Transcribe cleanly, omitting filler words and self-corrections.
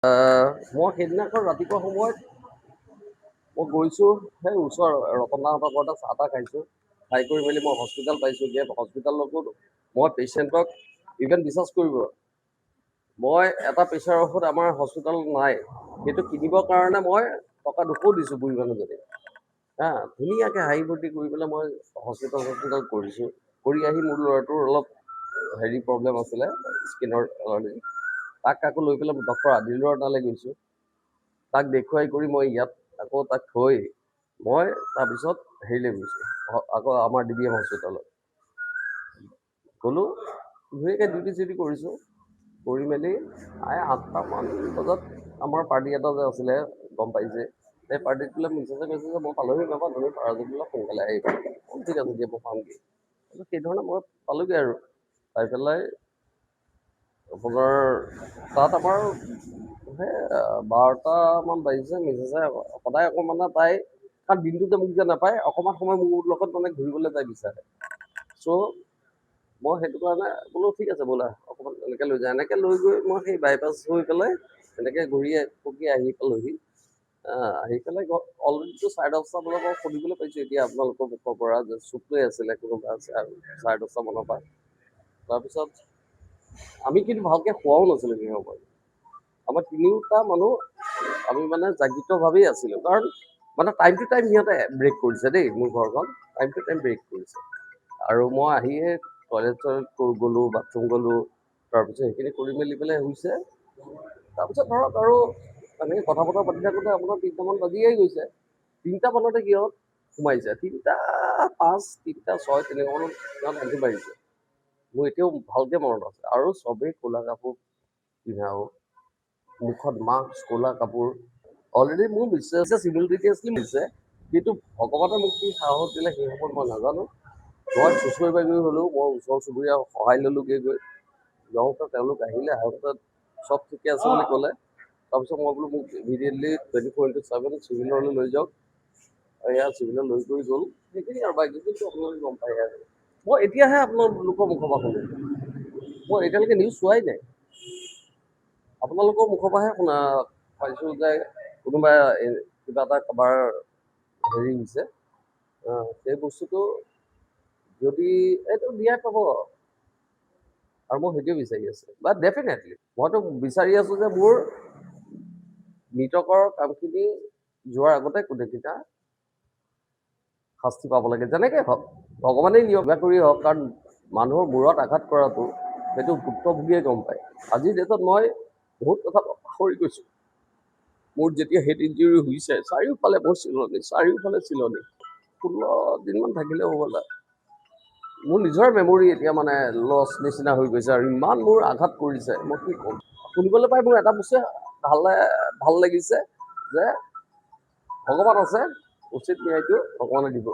মই সেইদিনাখন ৰাতিপুৱা সময়ত মই গৈছোঁ সেই ওচৰ ৰতনদাহঁতৰ ঘৰতে চাহ তাহ খাইছোঁ। খাই কৰি মেলি মই হস্পিটেল পাইছোঁগৈ। হস্পিটেলতো মই পেচেণ্টক ইভেন বিশ্বাস কৰিব, মই এটা প্ৰেছাৰ ঔষধ আমাৰ হস্পিটেলত নাই, সেইটো কিনিবৰ কাৰণে মই টকা 200 দিছোঁ বুঢ়ী মানুহজনী। ধুনীয়াকৈ হাঁহি ফূৰ্তি কৰি পেলাই মই হস্পিটেল কৰিছোঁ। কৰি আহি মোৰ ল'ৰাটোৰ অলপ হেৰি প্ৰব্লেম আছিলে, স্কিনৰ এলাৰ্জি। তাক আকৌ লৈ পেলাই ডক্টৰ আদিলৰ তালৈ গৈছোঁ। তাক দেখুৱাই কৰি মই ইয়াত আকৌ তাক থৈ মই তাৰপিছত হেৰিলৈ গৈছোঁ, আকৌ আমাৰ DBM হস্পিটেলত গ'লোঁ। ধুনীয়াকৈ ডিউটি চিউটি কৰিছোঁ। কৰি মেলি 8টামান বজাত আমাৰ পাৰ্টি এটা যে আছিলে গম পাইছে, সেই পাৰ্টিত বোলে মেছেজে কৈছে যে মই পালোহি বাবা, তুমি পাৰা যদি বোলে সোনকালে আহিবা। ঠিক আছে দিয়া, মই পামগৈ। সেইধৰণে মই পালোঁগৈ আৰু পাই পেলাই আপোনাৰ তাত আমাৰ সেই 12টামান বাজিছে। মেছেজে সদায় অকণমান তাই, কাৰণ দিনটোতে মোক যে নাপায়, অকণমান সময় মোৰ লগত মানে ঘূৰিবলৈ তাই বিচাৰে। চ' মই সেইটো কাৰণে বোলো ঠিক আছে ব'লা অকণমান এনেকৈ লৈ যায়। এনেকৈ লৈ গৈ মই সেই বাইপাছ হৈ পেলাই এনেকৈ ঘূৰি পকি আহি পালোহি। আহি পেলাই অলৰেডিটো 10:30 বজাত মই সুধিবলৈ পাইছোঁ এতিয়া আপোনালোকৰ মুখৰ পৰা যে চুপ লৈ আছিলে কোনোবা আছে আৰু 10:30 মানৰ পৰা। তাৰপিছত আমি কিন্তু ভালকৈ খোৱাও নাছিলোঁ সেই সময়ত। আমাৰ তিনিওটা মানুহ আমি মানে জাগৃতভাৱেই আছিলোঁ, কাৰণ মানে টাইম টু টাইম সিহঁতে ব্ৰেক কৰিছে দেই। মোৰ ঘৰখন টাইম টু টাইম ব্ৰেক কৰিছে। আৰু মই আহিয়ে টয়লেট গ'লোঁ, বাথৰুম গ'লোঁ। তাৰপিছত সেইখিনি কৰি মেলি পেলাই হৈছে। তাৰপিছত ধৰক আৰু এনেকৈ কথা বতৰা পাতি থাকোঁতে আপোনাৰ 3টামান বাজিয়েই গৈছে। 3টা মানতে সিহঁত সোমাইছে। 3:05, 3:06 তেনেকুৱা মানত সিহঁত এণ্ট্ৰি মাৰিছে। মোৰ এতিয়াও ভালকৈ মনত আছে। আৰু চবেই ক'লা কাপোৰ পিন্ধাও, মুখত মাস্ক, ক'লা কাপোৰ। অলৰেডি মোৰ বিশ্বাস আছে চিভিলিটিয়াছলি মিলিছে, কিন্তু ভগৱানে মোক কি সাহস দিলে সেই সময়ত মই নাজানো। মই চুঁচৰি বাগৰি হ'লেও মই ওচৰ চুবুৰীয়া সহায় ল'লোগৈ গৈ। যাওঁতে তেওঁলোক আহিলে, আহোঁতে চব ঠিকে আছে বুলি ক'লে। তাৰপিছত মই বোলো মোক ইমিডিয়েটলি 24/7 চিভিললৈ লৈ যাওক। এয়া চিভিলত লৈ কৰি গ'ল। সেইখিনি আৰু বাকী কিন্তু আপোনালোকে গম পায় আৰু মই এতিয়াহে আপোনালোকৰ মুখৰ পৰা শুনিলোঁ। মই এতিয়ালৈকে নিউজ চোৱাই নাই। আপোনালোকৰ মুখৰ পৰাহে শুনা পাইছোঁ যে কোনোবা কিবা এটা কাৰোবাৰ হেৰি হৈছে। সেই বস্তুটো যদি এইটো ন্যায় পাব, আৰু মই সেইটোৱে বিচাৰি আছোঁ। বাট ডেফিনেটলি মইতো বিচাৰি আছোঁ যে মোৰ মৃতকৰ কামখিনি যোৱাৰ আগতে গোটেইকেইটা শাস্তি পাব লাগে, যেনেকৈ হওক ভগৱানেই নিয়ম কৰি হওক। কাৰণ মানুহৰ মূৰত আঘাত কৰাটো সেইটো ভুক্তভোগীয়ে গম পায়। আজিৰ ডেটত মই বহুত কথা পাহৰি গৈছোঁ। মোৰ যেতিয়া হেড ইঞ্জুৰি হৈছে, চাৰিওফালে মোৰ চিলনি, চাৰিওফালে চিলনি। 16 দিনমান থাকিলে হ'বলা। মোৰ নিজৰ মেমৰি এতিয়া মানে লছ নিচিনা হৈ গৈছে, আৰু ইমান মোৰ আঘাত কৰিছে মই কি ক'ম। শুনিবলৈ পাই মোৰ এটা বস্তুৱে ভাল লাগিছে যে ভগৱান আছে, উচিত ন্যায়টো ভগৱানে দিব।